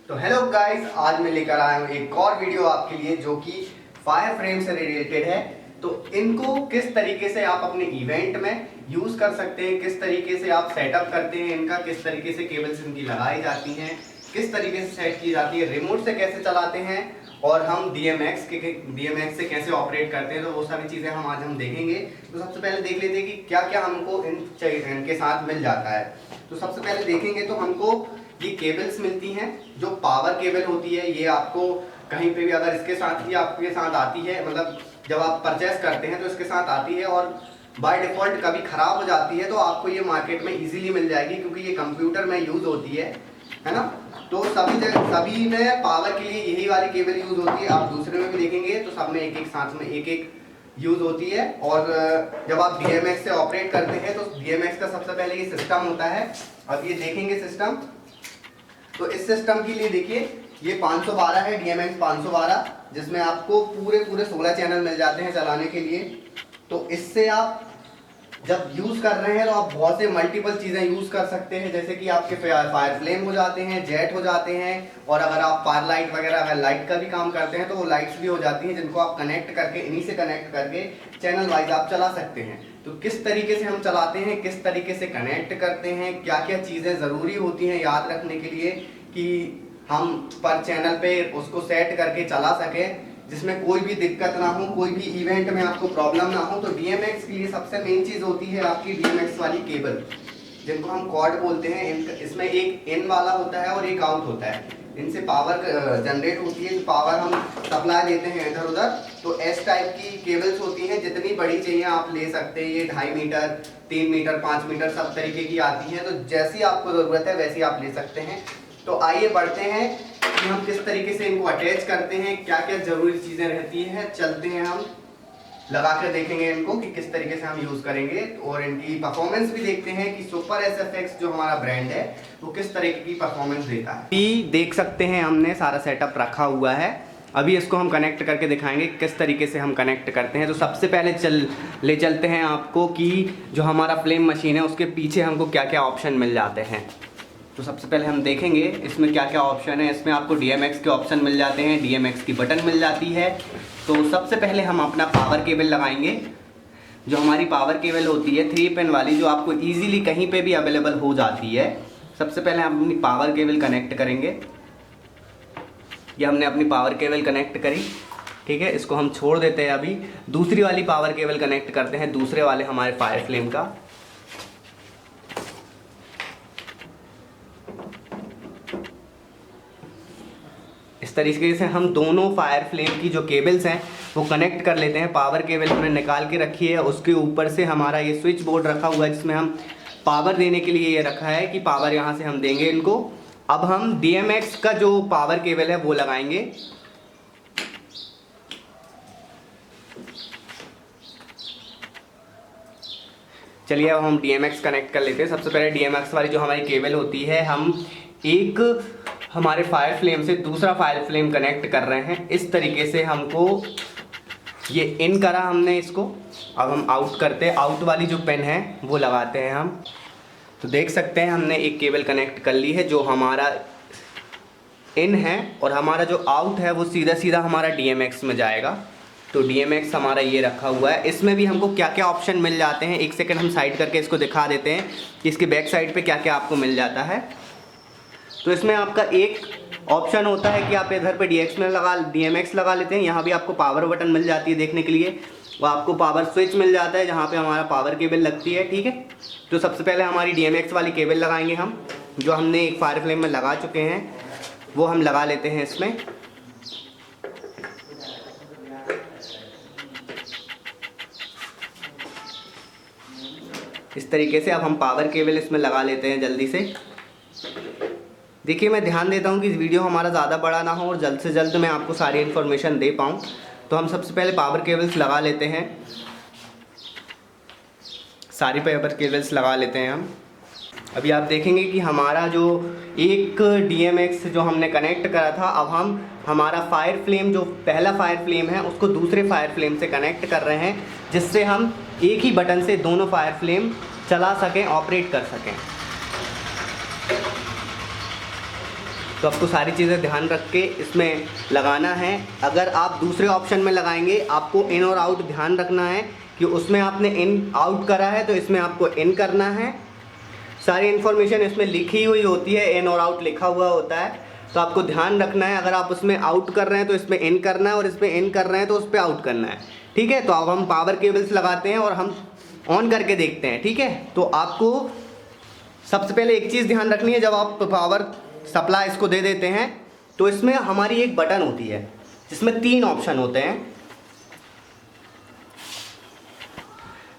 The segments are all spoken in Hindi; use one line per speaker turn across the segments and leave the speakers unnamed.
तो हेलो गाइस, आज मैं लेकर आया हूँ एक और वीडियो आपके लिए जो कि फायर फ्रेम से रिलेटेड है। तो इनको किस तरीके से आप अपने इवेंट में यूज कर सकते हैं, किस तरीके से आप सेटअप करते हैं इनका, किस तरीके से केबल्स इनकी लगाई जाती हैं, किस तरीके से सेट की जाती है, रिमोट से कैसे चलाते हैं और हम DMX से कैसे ऑपरेट करते हैं, तो वो सारी चीज़ें हम देखेंगे। तो सबसे पहले देख लेते हैं कि क्या क्या हमको इनके साथ मिल जाता है। तो सबसे पहले देखेंगे तो हमको ये केबल्स मिलती हैं जो पावर केबल होती है। ये आपको कहीं पे भी अगर इसके साथ ही आपके साथ आती है, मतलब जब आप परचेस करते हैं तो इसके साथ आती है और बाय डिफ़ॉल्ट कभी ख़राब हो जाती है तो आपको ये मार्केट में इजीली मिल जाएगी क्योंकि ये कंप्यूटर में यूज़ होती है ना। तो सभी में पावर के लिए यही वाली केबल यूज़ होती है। आप दूसरे में भी देखेंगे तो सब में एक एक साथ में एक एक यूज़ होती है। और जब आप DMX से ऑपरेट करते हैं तो DMX का सबसे पहले ये सिस्टम होता है। अब ये देखेंगे सिस्टम, तो इस सिस्टम के लिए देखिए ये 512 है, DMX 512, जिसमें आपको पूरे 16 चैनल मिल जाते हैं चलाने के लिए। तो इससे आप जब यूज़ कर रहे हैं तो आप बहुत से मल्टीपल चीज़ें यूज़ कर सकते हैं, जैसे कि आपके फायर फ्लेम हो जाते हैं, जेट हो जाते हैं, और अगर आप फायर लाइट वगैरह अगर लाइट का भी काम करते हैं तो वो लाइट्स भी हो जाती हैं जिनको आप कनेक्ट करके इन्हीं से कनेक्ट करके चैनल वाइज आप चला सकते हैं। तो किस तरीके से हम चलाते हैं, किस तरीके से कनेक्ट करते हैं, क्या क्या चीज़ें ज़रूरी होती हैं याद रखने के लिए कि हम पर चैनल पे उसको सेट करके चला सकें जिसमें कोई भी दिक्कत ना हो, कोई भी इवेंट में आपको प्रॉब्लम ना हो। तो DMX के लिए सबसे मेन चीज़ होती है आपकी DMX वाली केबल, जिनको हम कॉर्ड बोलते हैं। इसमें एक इन वाला होता है और एक आउट होता है। इनसे पावर जनरेट होती है, पावर हम सप्लाई देते हैं इधर उधर। तो एस टाइप की केबल्स होती हैं, जितनी बड़ी चाहिए आप ले सकते हैं। ये 2.5 मीटर, 3 मीटर, 5 मीटर सब तरीके की आती हैं। तो जैसी आपको ज़रूरत है वैसी आप ले सकते हैं। तो आइए बढ़ते हैं कि हम किस तरीके से इनको अटैच करते हैं, क्या क्या ज़रूरी चीज़ें रहती हैं। चलते हैं, हम लगा कर देखेंगे इनको कि किस तरीके से हम यूज़ करेंगे, और इनकी परफॉर्मेंस भी देखते हैं कि सुपर SFX जो हमारा ब्रांड है वो किस तरीके की परफॉर्मेंस देता है। अभी देख सकते हैं हमने सारा सेटअप रखा हुआ है। अभी इसको हम कनेक्ट करके दिखाएंगे किस तरीके से हम कनेक्ट करते हैं। तो सबसे पहले ले चलते हैं आपको कि जो हमारा फ्लेम मशीन है उसके पीछे हमको क्या क्या ऑप्शन मिल जाते हैं। तो सबसे पहले हम देखेंगे इसमें क्या क्या ऑप्शन है। इसमें आपको DMX के ऑप्शन मिल जाते हैं, DMX की बटन मिल जाती है। तो सबसे पहले हम अपना पावर केबल लगाएंगे। जो हमारी पावर केबल होती है 3 पिन वाली, जो आपको इजीली कहीं पे भी अवेलेबल हो जाती है। सबसे पहले हम अपनी पावर केबल कनेक्ट करेंगे। ये हमने अपनी पावर केबल कनेक्ट करी, ठीक है। इसको हम छोड़ देते हैं। अभी दूसरी वाली पावर केबल कनेक्ट करते हैं, दूसरे वाले हमारे फायर फ्लेम का। इस तरीके से हम दोनों फायर फ्लेम की जो केबल्स हैं वो कनेक्ट कर लेते हैं। पावर केबल हमने निकाल के रखी है, उसके ऊपर से हमारा ये स्विच बोर्ड रखा हुआ है जिसमें हम पावर देने के लिए ये रखा है कि पावर यहाँ से हम देंगे इनको। अब हम DMX का जो पावर केबल है वो लगाएंगे। चलिए अब हम DMX कनेक्ट कर लेते हैं। सबसे पहले DMX वाली जो हमारी केबल होती है, हम एक हमारे फायर फ्लेम से दूसरा फायर फ्लेम कनेक्ट कर रहे हैं। इस तरीके से हमको ये इन करा हमने इसको। अब हम आउट करते हैं, आउट वाली जो पिन है वो लगाते हैं हम। तो देख सकते हैं हमने एक केबल कनेक्ट कर ली है जो हमारा इन है, और हमारा जो आउट है वो सीधा सीधा हमारा DMX में जाएगा। तो DMX हमारा ये रखा हुआ है। इसमें भी हमको क्या क्या ऑप्शन मिल जाते हैं, एक सेकंड हम साइड करके इसको दिखा देते हैं कि इसके बैक साइड पे क्या क्या आपको मिल जाता है। तो इसमें आपका एक ऑप्शन होता है कि आप इधर पे DMX लगा लेते हैं। यहाँ भी आपको पावर बटन मिल जाती है देखने के लिए, वो आपको पावर स्विच मिल जाता है जहाँ पे हमारा पावर केबल लगती है, ठीक है। तो सबसे पहले हमारी DMX वाली केबल लगाएंगे हम, जो हमने एक फायर फ्लेम में लगा चुके हैं वो हम लगा लेते हैं इसमें। इस तरीके से अब हम पावर केबल इसमें लगा लेते हैं जल्दी से। देखिए मैं ध्यान देता हूँ कि वीडियो हमारा ज़्यादा बड़ा ना हो और जल्द से जल्द मैं आपको सारी इन्फॉर्मेशन दे पाऊँ। तो हम सबसे पहले पावर केबल्स लगा लेते हैं, सारी पावर केबल्स लगा लेते हैं हम। अभी आप देखेंगे कि हमारा जो एक DMX जो हमने कनेक्ट करा था, अब हम हमारा फायर फ्लेम जो पहला फायर फ्लेम है उसको दूसरे फायर फ्लेम से कनेक्ट कर रहे हैं, जिससे हम एक ही बटन से दोनों फायर फ्लेम चला सकें, ऑपरेट कर सकें। तो आपको सारी चीज़ें ध्यान रख के इसमें लगाना है। अगर आप दूसरे ऑप्शन में लगाएंगे, आपको इन और आउट ध्यान रखना है कि उसमें आपने इन आउट करा है तो इसमें आपको इन करना है। सारी इन्फॉर्मेशन इसमें लिखी हुई होती है, इन और आउट लिखा हुआ होता है, तो आपको ध्यान रखना है। अगर आप उसमें आउट कर रहे हैं तो इसमें इन करना है, और इसमें इन कर रहे हैं तो उस पर आउट करना है। ठीक है, तो अब हम पावर केबल्स लगाते हैं और हम ऑन करके देखते हैं। ठीक है, तो आपको सबसे पहले एक चीज़ ध्यान रखनी है, जब आप पावर सप्लाई इसको दे देते हैं तो इसमें हमारी एक बटन होती है जिसमें 3 ऑप्शन होते हैं।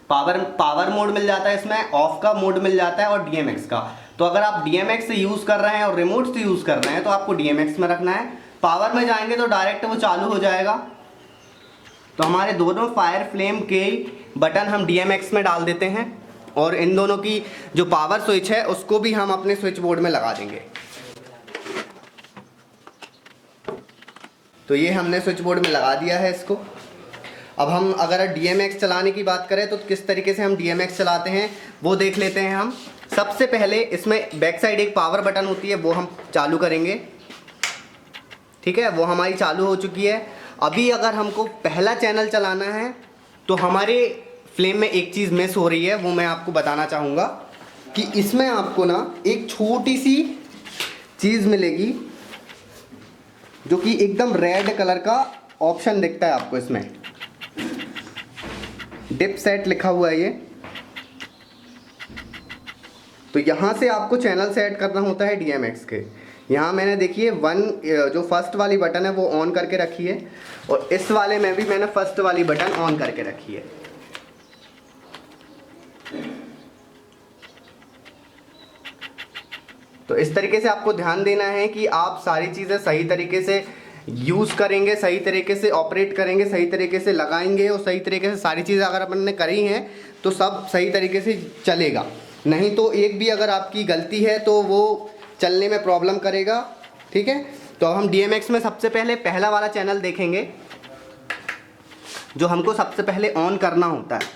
पावर मोड मिल जाता है इसमें, ऑफ का मोड मिल जाता है और DMX का। तो अगर आप DMX से यूज़ कर रहे हैं और रिमोट से यूज़ कर रहे हैं तो आपको DMX में रखना है। पावर में जाएंगे तो डायरेक्ट वो चालू हो जाएगा। तो हमारे दोनों फायर फ्लेम के बटन हम DMX में डाल देते हैं, और इन दोनों की जो पावर स्विच है उसको भी हम अपने स्विच बोर्ड में लगा देंगे। तो ये हमने स्विच बोर्ड में लगा दिया है इसको। अब हम अगर DMX चलाने की बात करें तो किस तरीके से हम DMX चलाते हैं वो देख लेते हैं हम। सबसे पहले इसमें बैक साइड एक पावर बटन होती है, वो हम चालू करेंगे। ठीक है, वो हमारी चालू हो चुकी है। अभी अगर हमको पहला चैनल चलाना है तो हमारे फ्लेम में एक चीज़ मिस हो रही है, वो मैं आपको बताना चाहूँगा कि इसमें आपको ना एक छोटी सी चीज़ मिलेगी जो कि एकदम रेड कलर का ऑप्शन दिखता है आपको। इसमें डिप सेट लिखा हुआ है ये। तो यहाँ से आपको चैनल सेट करना होता है DMX के। यहाँ मैंने देखिए जो फर्स्ट वाली बटन है वो ऑन करके रखी है, और इस वाले में भी मैंने फर्स्ट वाली बटन ऑन करके रखी है। तो इस तरीके से आपको ध्यान देना है कि आप सारी चीज़ें सही तरीके से यूज़ करेंगे, सही तरीके से ऑपरेट करेंगे, सही तरीके से लगाएंगे, और सही तरीके से सारी चीज़ें अगर अपन ने करी हैं तो सब सही तरीके से चलेगा। नहीं तो एक भी अगर आपकी गलती है तो वो चलने में प्रॉब्लम करेगा। ठीक है, तो अब हम DMX में सबसे पहले पहला वाला चैनल देखेंगे जो हमको सबसे पहले ऑन करना होता है।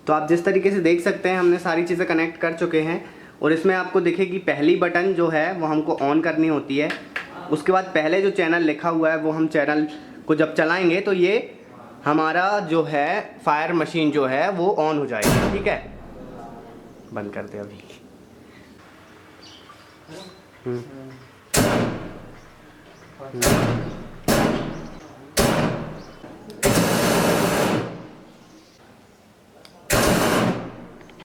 तो आप जिस तरीके से देख सकते हैं हमने सारी चीज़ें कनेक्ट कर चुके हैं, और इसमें आपको दिखेगी पहली बटन जो है वो हमको ऑन करनी होती है। उसके बाद पहले जो चैनल लिखा हुआ है वो हम चैनल को जब चलाएंगे तो ये हमारा जो है फायर मशीन जो है वो ऑन हो जाएगी। ठीक है, बंद कर दे अभी।